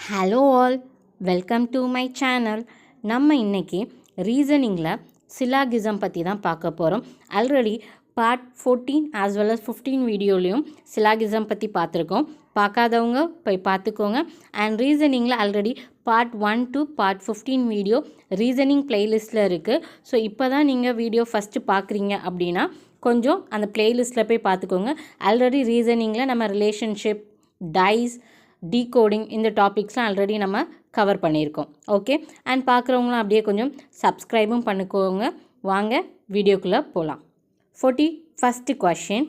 Hello all, welcome to my channel. நம்ம இன்றைக்கி ரீசனிங்கில் சிலாகிசம் பற்றி தான் பார்க்க போகிறோம். Already part 14 as well as 15 வீடியோலையும் சிலாகிசம் பற்றி பார்த்துருக்கோம். பார்க்காதவங்க போய் பார்த்துக்கோங்க. அண்ட் ரீசனிங்கில் already part 1 to part 15 video reasoning ப்ளேலிஸ்ட்டில் இருக்குது. ஸோ இப்போ தான் நீங்கள் வீடியோ ஃபஸ்ட்டு பார்க்குறீங்க அப்படின்னா கொஞ்சம் அந்த ப்ளேலிஸ்ட்டில் போய் பார்த்துக்கோங்க. ஆல்ரெடி ரீசனிங்கில் நம்ம ரிலேஷன்ஷிப், டைஸ், டீகோடிங் இந்த டாபிக்ஸ்லாம் ஆல்ரெடி நம்ம கவர் பண்ணியிருக்கோம். ஓகே, அண்ட் பார்க்குறவங்களாம் அப்படியே கொஞ்சம் சப்ஸ்கிரைபும் பண்ணிக்கோங்க. வாங்க வீடியோக்குள்ளே போகலாம். 41st question.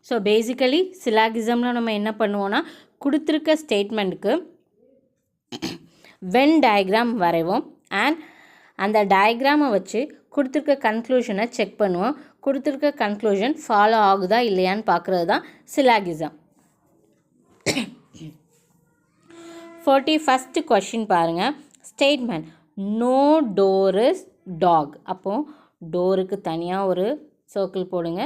ஸோ பேசிக்கலி சிலாகிசமில் நம்ம என்ன பண்ணுவோன்னா, கொடுத்துருக்க ஸ்டேட்மெண்ட்டுக்கு வென் டயக்ராம் வரைவோம். அண்ட் அந்த டயக்ராமை வச்சு கொடுத்துருக்க கன்க்ளூஷனை செக் பண்ணுவோம். கொடுத்துருக்க கன்க்ளூஷன் ஃபாலோ ஆகுதா இல்லையான்னு பார்க்குறது தான் சிலாகிசம். 41st கொஷின் பாருங்கள். Statement no door is dog. அப்போது டோருக்கு தனியாக ஒரு சர்க்கிள் போடுங்க,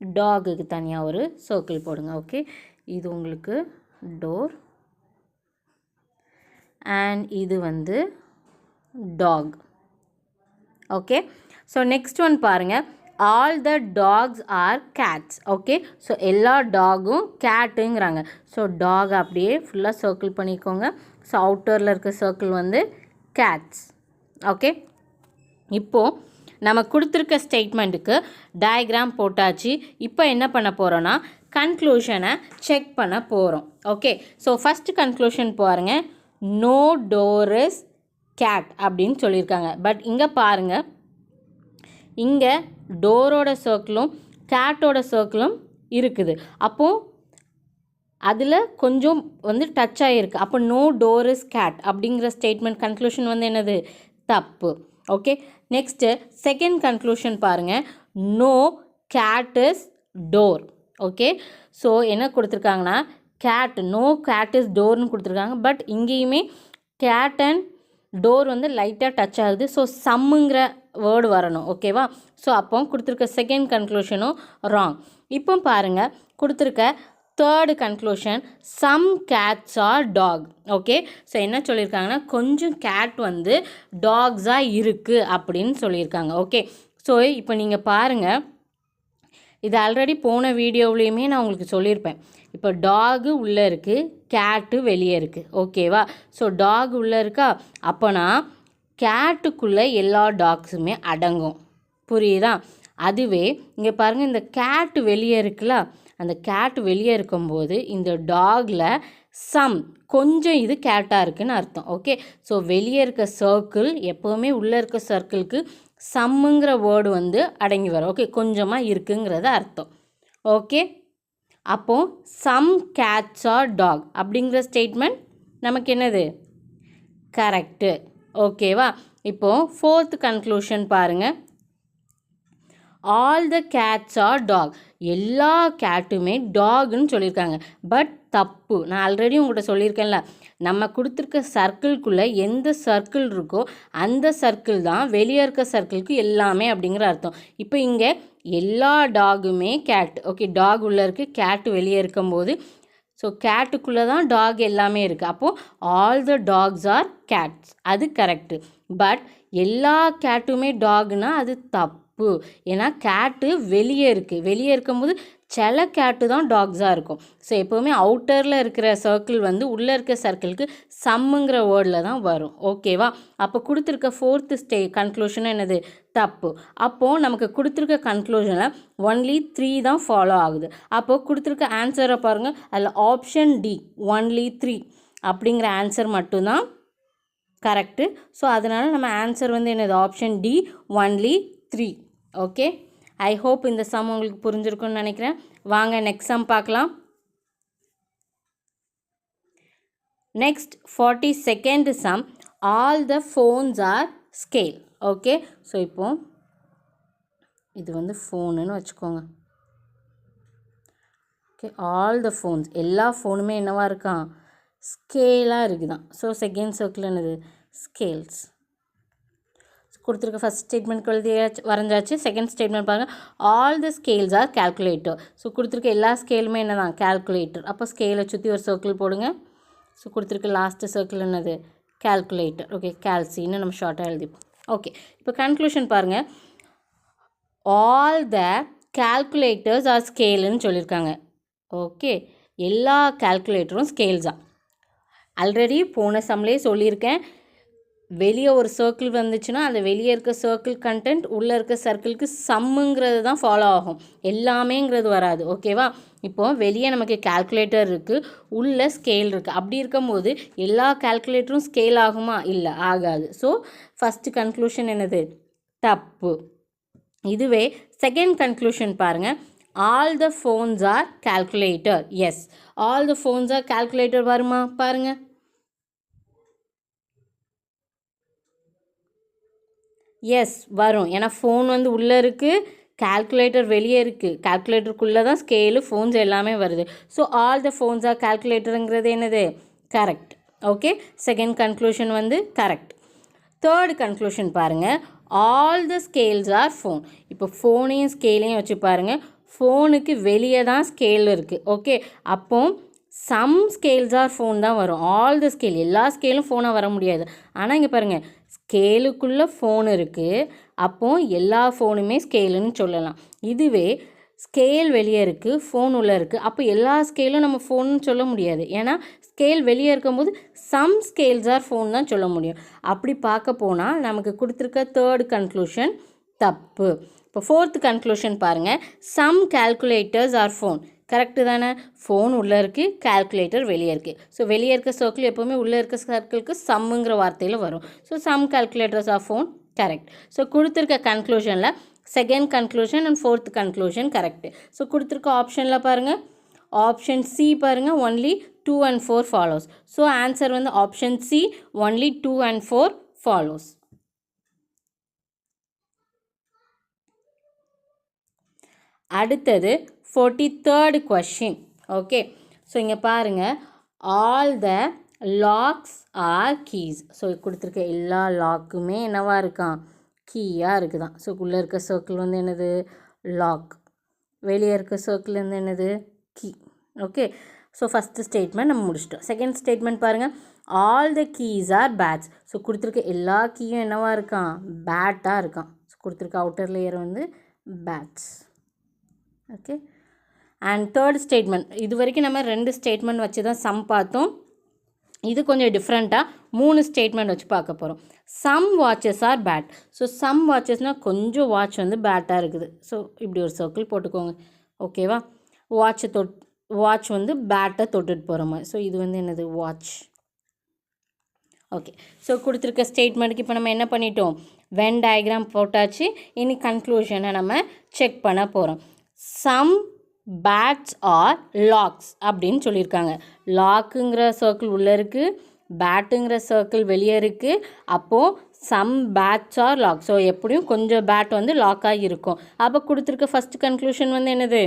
டாகுக்கு தனியாக ஒரு சர்க்கிள் போடுங்க. ஓகே, இது உங்களுக்கு டோர் அண்ட் இது வந்து dog. Okay, so next one பாருங்கள். All the dogs are cats. Okay, so எல்லா டாகும் கேட்டுங்கிறாங்க. ஸோ டாக் அப்படியே ஃபுல்லாக சர்க்கிள் பண்ணிக்கோங்க. ஸோ அவுட்டரில் இருக்க சர்க்கிள் வந்து கேட்ஸ். ஓகே, இப்போது நம்ம கொடுத்துருக்க ஸ்டேட்மெண்ட்டுக்கு டயக்ராம் போட்டாச்சு. இப்போ என்ன பண்ண போகிறோன்னா கன்க்ளூஷனை செக் பண்ண போகிறோம். ஓகே, ஸோ ஃபஸ்ட்டு கன்க்ளூஷன் பாருங்கள். நோ டோர் இஸ் கேட் அப்படின்னு சொல்லியிருக்காங்க. பட் இங்கே பாருங்கள், இங்கே டோரோட சர்க்கிளும் கேட்டோட சர்க்கிளும் இருக்குது. அப்போது அதில் கொஞ்சம் வந்து டச் ஆகிருக்கு. அப்போ நோ டோர் இஸ் கேட் அப்படிங்கிற ஸ்டேட்மெண்ட் கன்க்ளூஷன் வந்து என்னது? தப்பு. ஓகே, நெக்ஸ்ட்டு செகண்ட் கன்க்ளூஷன் பாருங்கள். No gate is door. Okay, so என்ன கொடுத்துருக்காங்கன்னா கேட், நோ கேட் இஸ் டோர்னு கொடுத்துருக்காங்க. பட் இங்கேயுமே கேட் அண்ட் டோர் வந்து லைட்டாக டச் ஆகுது. ஸோ சம்முங்கிற வேர்டு வரணும். ஓகேவா? ஸோ அப்போ கொடுத்துருக்க செகண்ட் கன்க்ளூஷனும் ராங். இப்போ பாருங்கள், கொடுத்துருக்க third conclusion some gates are dog. Okay, so என்ன சொல்லியிருக்காங்கன்னா கொஞ்சம் கேட் வந்து டாக்ஸாக இருக்குது அப்படின்னு சொல்லியிருக்காங்க. ஓகே, ஸோ இப்போ நீங்கள் பாருங்கள், இது ஆல்ரெடி போன வீடியோவிலையுமே நான் உங்களுக்கு சொல்லியிருப்பேன். இப்போ டாகு உள்ளே இருக்குது, கேட்டு வெளியே இருக்குது. ஓகேவா? ஸோ டாக் உள்ளே இருக்கா, அப்போனா கேட்டுக்குள்ளே எல்லா டாக்ஸுமே அடங்கும். புரியுதா? அதுவே இங்கே பாருங்கள், இந்த கேட்டு வெளியே இருக்குல்ல, அந்த கேட்டு வெளியே இருக்கும்போது இந்த டாகில் சம் கொஞ்சம் இது கேட்டாக இருக்குதுன்னு அர்த்தம். ஓகே, ஸோ வெளியே இருக்க சர்க்கிள் எப்போவுமே உள்ளே இருக்க சர்க்கிளுக்கு சம்முங்கிற வேர்டு வந்து அடங்கி வரும். ஓகே, கொஞ்சமாக இருக்குங்கிறத அர்த்தம். ஓகே, அப்போது சம் கேட்ஸ் ஆர் டாக் அப்படிங்கிற ஸ்டேட்மெண்ட் நமக்கு என்னது? கரெக்டு. ஓகேவா? இப்போது ஃபோர்த் கன்க்ளூஷன் பாருங்கள். All the gates are dog. எல்லா கேட்டுமே டாக்னு சொல்லியிருக்காங்க. பட் தப்பு. நான் ஆல்ரெடி உங்கள்கிட்ட சொல்லியிருக்கேன்ல, நம்ம கொடுத்துருக்க சர்க்கிள்குள்ளே எந்த சர்க்கிள் இருக்கோ அந்த சர்க்கிள் தான் வெளியே இருக்க சர்க்கிளுக்கு எல்லாமே அப்படிங்கிற அர்த்தம். இப்போ இங்கே எல்லா டாகுமே கேட். ஓகே, டாக் உள்ளே இருக்குது, கேட்டு வெளியே இருக்கும்போது ஸோ கேட்டுக்குள்ளே தான் டாக் எல்லாமே இருக்குது. அப்போது all the dogs are cats, அது கரெக்டு. பட் எல்லா கேட்டுமே டாக்னா அது தப்பு. ஏன்னா கேட்டு வெளியே இருக்குது, வெளியே இருக்கும்போது சில கேட்டு தான் டாக்ஸாக இருக்கும். ஸோ எப்போவுமே அவுட்டரில் இருக்கிற சர்க்கிள் வந்து உள்ளே இருக்க சர்க்கிளுக்கு சம்முங்கிற வேர்டில் தான் வரும். ஓகேவா? அப்போ கொடுத்துருக்க ஃபோர்த்து கன்க்ளூஷன் என்னது? தப்பு. அப்போது நமக்கு கொடுத்துருக்க கன்க்ளூஷனில் ஒன்லி 3 தான் ஃபாலோ ஆகுது. அப்போது கொடுத்துருக்க ஆன்சரை பாருங்கள், அதில் ஆப்ஷன் டி ஒன்லி 3 அப்படிங்கிற ஆன்சர் மட்டும்தான் கரெக்டு. ஸோ அதனால் நம்ம ஆன்சர் வந்து என்னது? Option D only 3. Okay, I hope இந்த சம் உங்களுக்கு புரிஞ்சிருக்குன்னு நினைக்கிறேன். வாங்க நெக்ஸ்ட் சம் பார்க்கலாம். Next 42nd sum. All the phones are scale. Okay, so இப்போ இது வந்து ஃபோனுன்னு வச்சுக்கோங்க. ஓகே, ஆல் த ஃபோன்ஸ், எல்லா ஃபோனுமே என்னவாக இருக்கான்? ஸ்கேலாக இருக்குதான். ஸோ செகண்ட் சர்க்கிள் என்னது? ஸ்கேல்ஸ். கொடுத்துருக்க ஃபஸ்ட் ஸ்டேட்மெண்ட் வரைஞ்சாச்சு. செகண்ட் ஸ்டேட்மெண்ட் பாருங்கள். All the scales are calculator. So கொடுத்துருக்க எல்லா ஸ்கேலுமே என்ன தான்? கேல்குலேட்டர். அப்போ ஸ்கேலை சுற்றி ஒரு சர்க்கிள் போடுங்க. ஸோ கொடுத்துருக்க லாஸ்ட்டு சர்க்கிள் என்னது கால்குலேட்டர். ஓகே, கால்சின்னு நம்ம ஷார்ட்டாக எழுதிப்போம். ஓகே, இப்போ கன்க்ளூஷன் பாருங்கள். ஆல் த கால்குலேட்டர்ஸ் ஆர் ஸ்கேலுன்னு சொல்லியிருக்காங்க. ஓகே, எல்லா கால்குலேட்டரும் ஸ்கேல்ஸ் தான். ஆல்ரெடி போன சம்லேயே சொல்லியிருக்கேன், வெளியே ஒரு சர்க்கிள் வந்துச்சுன்னா அந்த வெளியே இருக்க சர்க்கிள் கண்டென்ட் உள்ளே இருக்க சர்க்கிளுக்கு சம்முங்கிறது தான் ஃபாலோ ஆகும், எல்லாமேங்கிறது வராது. ஓகேவா? இப்போது வெளியே நமக்கு கால்குலேட்டர் இருக்குது, உள்ளே ஸ்கேல் இருக்குது. அப்படி இருக்கும்போது எல்லா கால்குலேட்டரும் ஸ்கேல் ஆகுமா? இல்லை, ஆகாது. ஸோ ஃபஸ்ட்டு கன்க்ளூஷன் என்னது? தப்பு. இதுவே செகண்ட் கன்க்ளூஷன் பாருங்கள். All the phones are calculator. Yes, all the phones are calculator வருமா? பாருங்கள். எஸ், வரும். ஏன்னா ஃபோன் வந்து உள்ளே இருக்குது, கால்குலேட்டர் வெளியே இருக்குது. கால்குலேட்டருக்குள்ளே தான் ஸ்கேலு, ஃபோன்ஸ் எல்லாமே வருது. So all the phones are கால்குலேட்டருங்கிறது என்னது? கரெக்ட். ஓகே, செகண்ட் கன்க்ளூஷன் வந்து கரெக்ட். தேர்டு கன்க்ளூஷன் பாருங்கள். All the scales are phone. இப்போ ஃபோனையும் ஸ்கேலையும் வச்சு பாருங்கள். ஃபோனுக்கு வெளியே தான் ஸ்கேல் இருக்குது. ஓகே, அப்போ சம் ஸ்கேல்ஸ் ஆர் ஃபோன் தான் வரும். ஆல் த ஸ்கேல், எல்லா ஸ்கேலும் ஃபோனாக வர முடியாது. ஆனால் இங்கே பாருங்கள், ஸ்கேலுக்குள்ளே ஃபோன் இருக்குது, அப்போது எல்லா ஃபோனுமே ஸ்கேலுன்னு சொல்லலாம். இதுவே ஸ்கேல் வெளியே இருக்குது, ஃபோன் உள்ளே இருக்குது, அப்போ எல்லா ஸ்கேலும் நம்ம ஃபோன்னு சொல்ல முடியாது. ஏன்னா ஸ்கேல் வெளியே இருக்கும்போது சம் ஸ்கேல்ஸ் ஆர் ஃபோன் தான் சொல்ல முடியும். அப்படி பார்க்க போனால் நமக்கு கொடுத்துருக்க தேர்ட் கன்க்ளூஷன் தப்பு. இப்போ ஃபோர்த் கன்க்ளூஷன் பாருங்கள். Some calculators are phone. Correct தானே? ஃபோன் உள்ளே இருக்குது, கால்குலேட்டர் வெளியே இருக்குது. ஸோ வெளியே இருக்க சர்க்கிள் எப்போவுமே உள்ளே இருக்க சர்க்கிளுக்கு சம்முங்கிற வார்த்தையில் வரும். So some calculators are phone correct. So கொடுத்துருக்க கன்க்ளூஷனில் second conclusion and fourth conclusion correct. So கொடுத்துருக்க ஆப்ஷனில் பாருங்கள், ஆப்ஷன் சி பாருங்கள், only 2 and 4 follows. So answer வந்து option C, only 2 and 4 follows. அடுத்தது 43rd question. ஓகே, ஸோ இங்கே பாருங்கள், all the locks are keys. So கொடுத்துருக்க எல்லா லாக்குமே என்னவா இருக்கான்? கீயாக இருக்குதான். ஸோ உள்ளே இருக்க சர்க்கிள் வந்து என்னது? லாக். வெளியே இருக்க சர்க்கிள் வந்து என்னது? Key. Okay, so first statement நம்ம முடிச்சிட்டோம். செகண்ட் ஸ்டேட்மெண்ட் பாருங்கள். All the keys are bats. So கொடுத்துருக்க எல்லா கீயும் என்னவா இருக்கான்? பேட்டாக இருக்கான். ஸோ கொடுத்துருக்க அவுட்டர் லேயர் வந்து bats. Okay, and third statement, இது வரைக்கும் நம்ம 2 ஸ்டேட்மெண்ட் வச்சு தான் சம் பார்த்தோம். இது கொஞ்சம் டிஃப்ரெண்ட்டாக 3 ஸ்டேட்மெண்ட் வச்சு பார்க்க போகிறோம். Some watches are bad. So some வாட்சஸ்னால் கொஞ்சம் வாட்ச் வந்து பேட்டாக இருக்குது. ஸோ இப்படி ஒரு சர்க்கிள் போட்டுக்கோங்க. ஓகேவா? வாட்ச் வந்து பேட்டை தொட்டுட்டு போகிற மாதிரி. ஸோ இது வந்து என்னது? வாட்ச். ஓகே, ஸோ கொடுத்துருக்க ஸ்டேட்மெண்ட்டுக்கு இப்போ நம்ம என்ன பண்ணிட்டோம்? வென் டயக்ராம் போட்டாச்சு. இனி கன்க்ளூஷனை நம்ம செக் பண்ண போகிறோம். சம் பேட்ஸ் ஆர் லாக்ஸ் அப்படின்னு சொல்லியிருக்காங்க. லாக்குங்கிற சர்க்கிள் உள்ளே இருக்குது, பேட்டுங்கிற சர்க்கிள் வெளியே இருக்குது. அப்போது some bats are lock. So எப்படியும் கொஞ்சம் பேட் வந்து லாக்காக இருக்கும். அப்போ கொடுத்துருக்க ஃபஸ்ட் கன்க்ளூஷன் வந்து என்னது?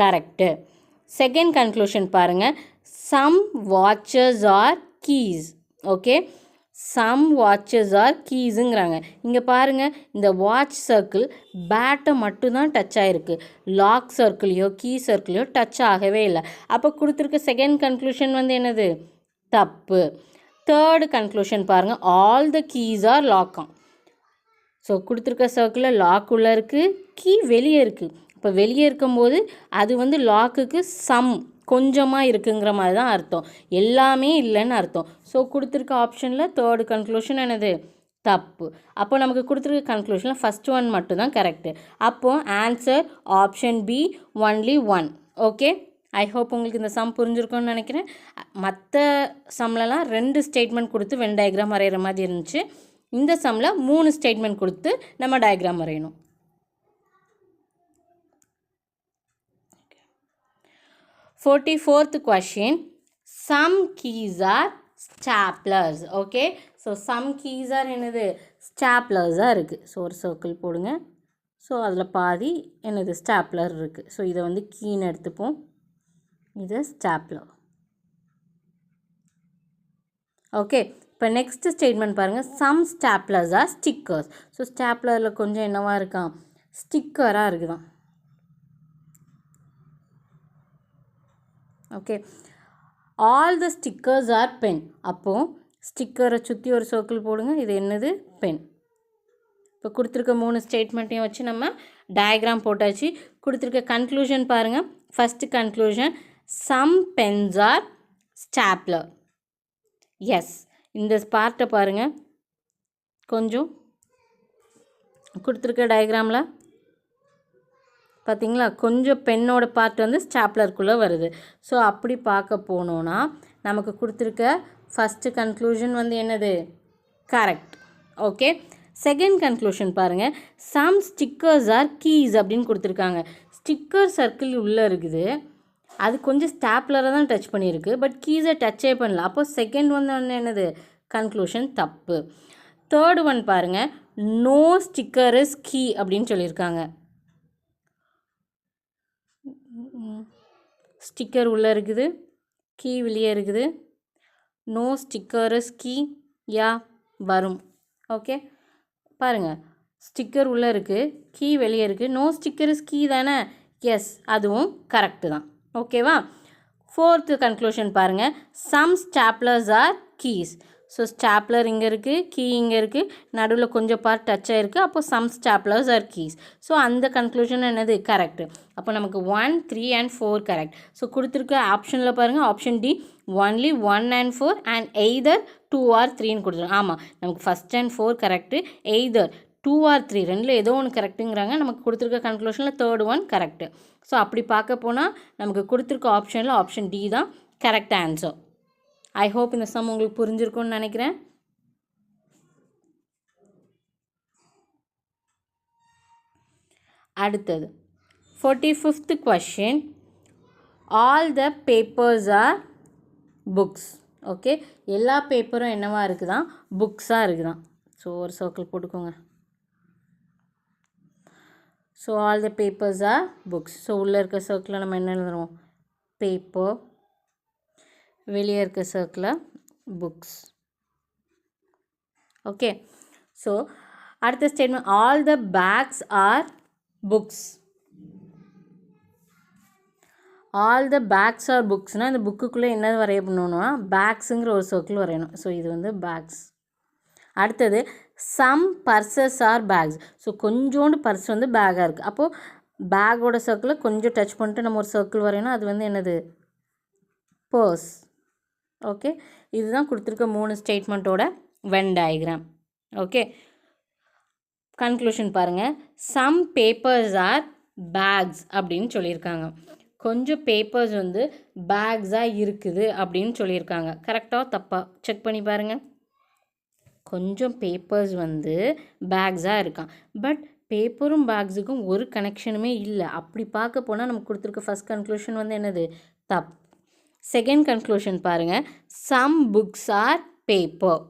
கரெக்டு. செகண்ட் கன்க்ளூஷன் பாருங்கள். Some watches are keys. Okay, some watches are கீஸுங்கிறாங்க. இங்கே பாருங்கள், இந்த வாட்ச் சர்க்கிள் பேட்டை மட்டும்தான் டச் ஆகிருக்கு, லாக் சர்க்கிளையோ கீ சர்க்கிளையோ டச் ஆகவே இல்லை. அப்போ கொடுத்துருக்க செகண்ட் கன்க்ளூஷன் வந்து என்னது? தப்பு. தேர்டு கன்க்ளூஷன் பாருங்கள். ஆல் த கீஸ் ஆர் லாக்காம். ஸோ கொடுத்துருக்க சர்க்கிளில் லாக் உள்ளே இருக்குது, கீ வெளியே இருக்குது. இப்போ வெளியே இருக்கும்போது அது வந்து லாக்குக்கு சம் கொஞ்சமாக இருக்குங்கிற மாதிரி தான் அர்த்தம், எல்லாமே இல்லைன்னு அர்த்தம். ஸோ கொடுத்துருக்க ஆப்ஷனில் தேர்டு கன்க்ளூஷன் என்னது? தப்பு. அப்போ நமக்கு கொடுத்துருக்க கன்க்ளூஷனில் ஃபஸ்ட் ஒன் மட்டும்தான் கரெக்டு. அப்போது answer option B, only 1. Okay, I hope உங்களுக்கு இந்த சம் புரிஞ்சிருக்கும்னு நினைக்கிறேன். மற்ற சம்லலாம் 2 ஸ்டேட்மெண்ட் கொடுத்து வென் டயக்ராம் வரைகிற மாதிரி இருந்துச்சு. இந்த சம்மில் 3 ஸ்டேட்மெண்ட் கொடுத்து நம்ம டயக்ராம் வரையணும். 44th question. Some keys are staplers. Okay, so some keys are என்னது? staplers இருக்குது. ஸோ ஒரு சர்க்கிள் போடுங்க. ஸோ அதில் பாதி என்னது? ஸ்டாப்லர் இருக்குது. ஸோ இதை வந்து கீன்னு எடுத்துப்போம், இது ஸ்டாப்லர். ஓகே, இப்போ நெக்ஸ்ட் ஸ்டேட்மெண்ட் பாருங்கள். Some staplers are stickers. So ஸ்டாப்லரில் கொஞ்சம் என்னவா இருக்கான்? ஸ்டிக்கராக இருக்குதான். Okay, all the stickers are pen. அப்போது ஸ்டிக்கரை சுற்றி ஒரு சர்க்கிள் போடுங்க. இது என்னது? பென். இப்போ கொடுத்துருக்க 3 ஸ்டேட்மெண்ட்டையும் வச்சு நம்ம டயக்ராம் போட்டாச்சு. கொடுத்துருக்க கன்க்ளூஷன் பாருங்கள். First conclusion, some pens are stapler. Yes, இந்த பார்ட்டை பாருங்கள். கொஞ்சம் கொடுத்துருக்க டயக்ராமில் பார்த்தீங்களா, கொஞ்சம் பென்னோட பார்ட் வந்து ஸ்டாப்லருக்குள்ளே வருது. ஸோ அப்படி பார்க்க போனோன்னா நமக்கு கொடுத்துருக்க ஃபஸ்ட்டு கன்க்ளூஷன் வந்து என்னது? கரெக்ட். ஓகே, செகண்ட் கன்க்ளூஷன் பாருங்கள். சம் ஸ்டிக்கர்ஸ் ஆர் கீஸ் அப்படின்னு கொடுத்துருக்காங்க. ஸ்டிக்கர் சர்க்கிள் உள்ளே இருக்குது, அது கொஞ்சம் ஸ்டாப்லரை தான் டச் பண்ணியிருக்கு, பட் கீஸை டச்சே பண்ணல. அப்போது செகண்ட் வந்து என்னது? கன்க்ளூஷன் தப்பு. தேர்டு ஒன் பாருங்கள், நோ ஸ்டிக்கர் இஸ் கீ அப்படின்னு சொல்லியிருக்காங்க. ஸ்டிக்கர் உள்ளே இருக்குது, கீ வெளியே இருக்குது. நோ ஸ்டிக்கர் இஸ் கீ, யா வரும். ஓகே, பாருங்கள், ஸ்டிக்கர் உள்ளே இருக்குது, கீ வெளியே இருக்குது. நோ ஸ்டிக்கர் இஸ் கீ தானே? எஸ், அதுவும் கரெக்டு தான். ஓகேவா? ஃபோர்த்து கன்க்ளூஷன் பாருங்கள், some staplers are keys. So stapler இங்கே இருக்குது, கீ இங்கே இருக்குது, நடுவில் கொஞ்சம் பார்ட் டச் ஆகிருக்கு. அப்போ some staplers are keys. So அந்த கன்க்ளூஷன் என்னது? கரெக்டு. அப்போ நமக்கு 1, 3 and 4 கரெக்ட். ஸோ கொடுத்துருக்க ஆப்ஷனில் பாருங்கள், option D only 1 and 4 and either 2 or 3ன்னு கொடுத்துருவோம். ஆமாம், நமக்கு first and 4 correct, either 2 or 3 ரெண்டில் ஏதோ ஒன்று கரெக்டுங்கிறாங்க. நமக்கு கொடுத்துருக்க கன்க்ளூஷனில் தேர்ட் ஒன் கரெக்டு. ஸோ அப்படி பார்க்க போனால் நமக்கு கொடுத்துருக்க ஆப்ஷனில் ஆப்ஷன் டி தான் கரெக்ட் ஆன்சர். ஐ ஹோப் இந்த சம் உங்களுக்கு புரிஞ்சிருக்கும்னு நினைக்கிறேன். அடுத்தது 45th question, all the papers are books. Okay, எல்லா பேப்பரும் என்னவா இருக்குதான்? புக்ஸாக இருக்குதான். ஸோ ஒரு சர்க்கிள் போட்டுக்கோங்க. So all the papers are books. So உள்ளே இருக்க சர்க்கிளில் நம்ம என்ன எழுதுறோம்? பேப்பர். வெளியே இருக்க சர்க்கிளில் புக்ஸ். ஓகே, ஸோ அடுத்த statement, all the bags are books. All the bags are புக்ஸ்னால் இந்த புக்குக்குள்ளே என்ன வரைய பண்ணணும்னா பேக்ஸுங்கிற ஒரு சர்க்கிள் வரையணும். ஸோ இது வந்து பேக்ஸ். அடுத்தது some purses are bags. So கொஞ்சோண்டு பர்ஸ் வந்து பேக்காக இருக்குது. அப்போது பேக்கோட சர்க்கிளை கொஞ்சம் டச் பண்ணிட்டு நம்ம ஒரு சர்க்கிள் வரையணும். அது வந்து என்னது? பர்ஸ். ஓகே, இதுதான் கொடுத்துருக்க 3 ஸ்டேட்மெண்ட்டோட வென் டயக்ராம். ஓகே, கன்க்ளூஷன் பாருங்கள், சம் பேப்பர்ஸ் ஆர் பேக்ஸ் அப்படின்னு சொல்லியிருக்காங்க. கொஞ்சம் பேப்பர்ஸ் வந்து பேக்ஸாக இருக்குது அப்படின்னு சொல்லியிருக்காங்க. கரெக்டாக தப்பாக செக் பண்ணி பாருங்கள். கொஞ்சம் பேப்பர்ஸ் வந்து பேக்ஸாக இருக்கான், பட் பேப்பரும் பேக்ஸுக்கும் ஒரு கனெக்ஷனுமே இல்லை. அப்படி பார்க்க போனால் நமக்கு கொடுத்துருக்க ஃபஸ்ட் கன்க்ளூஷன் வந்து என்னது? தப்பு. செகண்ட் கன்க்ளூஷன் பாருங்கள், some books are paper.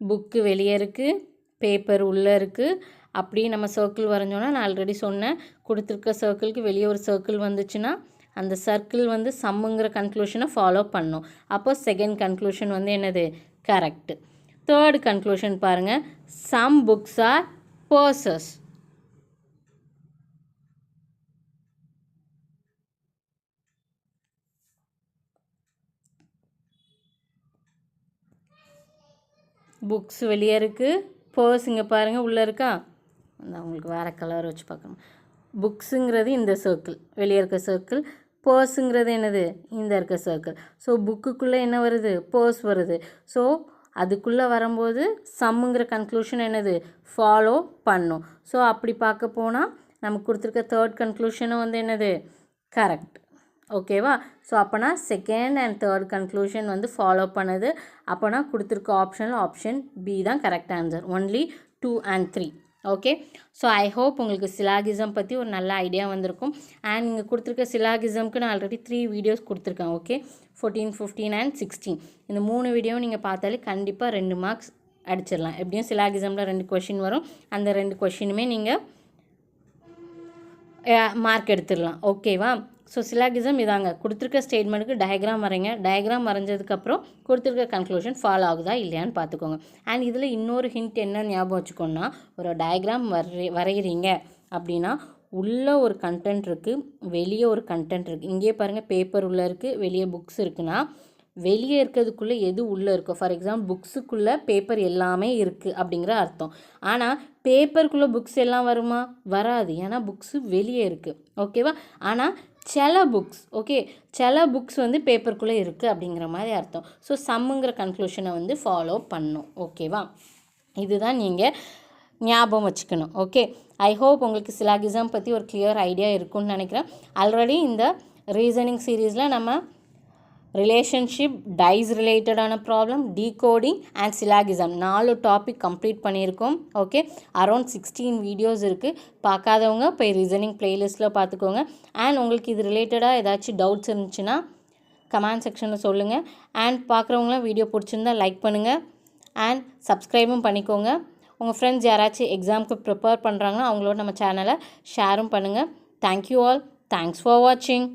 Book வெளியே இருக்குது, பேப்பர் உள்ளே இருக்குது. அப்படி நம்ம சர்க்கிள் வரைஞ்சோன்னா, நான் ஆல்ரெடி சொன்னேன், கொடுத்துருக்க சர்க்கிளுக்கு வெளியே ஒரு சர்க்கிள் வந்துச்சுன்னா அந்த சர்க்கிள் வந்து சம்முங்கிற கன்க்ளூஷனை ஃபாலோ பண்ணும். அப்போ செகண்ட் கன்க்ளூஷன் வந்து என்னது? கரெக்டு. தேர்ட் கன்க்ளூஷன் பாருங்கள், some books are purses. Books வெளியே இருக்குது, பர்ஸ் இங்கே பாருங்கள் உள்ளே இருக்கா. நான் உங்களுக்கு வேறு கலர் வச்சு பார்க்கணும். புக்ஸுங்கிறது இந்த சர்க்கிள், வெளியே இருக்க சர்க்கிள். பர்ஸுங்கிறது என்னது? இந்த இருக்க சர்க்கிள். ஸோ புக்குக்குள்ளே என்ன வருது? பர்ஸ் வருது. ஸோ அதுக்குள்ளே வரும்போது சம்முங்கிற கன்க்ளூஷன் என்னது? ஃபாலோ பண்ணும். ஸோ அப்படி பார்க்க போனால் நமக்கு கொடுத்துருக்க தேர்ட் கன்க்ளூஷனும் வந்து என்னது? கரெக்ட். ஓகேவா? ஸோ அப்போனா செகண்ட் அண்ட் தேர்ட் கன்க்ளூஷன் வந்து ஃபாலோ பண்ணுது. அப்போனா கொடுத்துருக்க ஆப்ஷனில் ஆப்ஷன் பி தான் correct answer. Only 2 and 3. Okay, so I hope உங்களுக்கு சிலாகிசம் பற்றி ஒரு நல்ல ஐடியா வந்திருக்கும். அண்ட் நீங்கள் கொடுத்துருக்க சிலாகிசம்க்கு நான் ஆல்ரெடி 3 வீடியோஸ் கொடுத்துருக்கேன். Okay, 14, 15 and 16. இந்த 3 வீடியோவும் நீங்கள் பார்த்தாலே கண்டிப்பாக 2 மார்க்ஸ் அடிச்சிடலாம். எப்படியும் சிலாகிசமில் 2 கொஷின் வரும். அந்த 2 கொஷினுமே நீங்கள் மார்க் எடுத்துடலாம். ஓகேவா? ஸோ சிலாகிசம் இதாங்க. கொடுத்துருக்க ஸ்டேட்மெண்ட்டுக்கு டயக்ராம் வரைங்க. டயக்ராம் வரைஞ்சதுக்கப்புறம் கொடுத்துருக்க கன்க்ளூஷன் ஃபாலோ ஆகுதா இல்லையான்னு பார்த்துக்கோங்க. அண்ட் இதில் இன்னொரு ஹிண்ட் என்ன ஞாபகம் வச்சுக்கோன்னா, ஒரு டயக்ராம் வரைகிறீங்க அப்படின்னா உள்ளே ஒரு கண்டென்ட் இருக்குது, வெளியே ஒரு கண்டென்ட் இருக்குது. இங்கே பாருங்கள் பேப்பர் உள்ளே இருக்குது, வெளியே புக்ஸ் இருக்குன்னா வெளியே இருக்கிறதுக்குள்ளே எது உள்ளே இருக்கும். ஃபார் எக்ஸாம்பிள் புக்ஸுக்குள்ளே பேப்பர் எல்லாமே இருக்குது அப்படிங்கிற அர்த்தம். ஆனால் பேப்பருக்குள்ளே புக்ஸ் எல்லாம் வருமா? வராது. ஏன்னா புக்ஸு வெளியே இருக்குது. ஓகேவா? ஆனால் சில புக்ஸ் சில புக்ஸ் வந்து பேப்பருக்குள்ளே இருக்குது அப்படிங்கிற மாதிரி அர்த்தம். ஸோ சம்முங்கிற கன்க்ளூஷனை வந்து ஃபாலோ பண்ணணும். ஓகேவா? இதுதான் நீங்கள் ஞாபகம் வச்சுக்கணும். ஓகே, ஐ ஹோப் உங்களுக்கு சிலாகிசம் பற்றி ஒரு கிளியர் ஐடியா இருக்குன்னு நினைக்கிறேன். ஆல்ரெடி இந்த ரீசனிங் சீரீஸில் நம்ம ரிலேஷன்ஷிப், டைஸ் ரிலேட்டடான problem, decoding and syllogism 4 topic complete பண்ணியிருக்கோம். ஓகே, அரௌண்ட் 16 வீடியோஸ் இருக்குது. பார்க்காதவங்க போய் ரீசனிங் ப்ளேலிஸ்ட்டில் பார்த்துக்கோங்க. அண்ட் உங்களுக்கு இது ரிலேட்டடாக ஏதாச்சும் டவுட்ஸ் இருந்துச்சுன்னா கமெண்ட் செக்ஷனில் சொல்லுங்கள். அண்ட் பார்க்குறவங்களாம் வீடியோ பிடிச்சிருந்தா லைக் பண்ணுங்கள் அண்ட் சப்ஸ்கிரைபும் பண்ணிக்கோங்க. உங்கள் ஃப்ரெண்ட்ஸ் யாராச்சும் எக்ஸாமுக்கு ப்ரிப்பேர் பண்ணுறாங்கன்னா அவங்களோட நம்ம சேனலை ஷேரும் பண்ணுங்கள். Thank you all. தேங்க்ஸ் ஃபார் வாட்சிங்.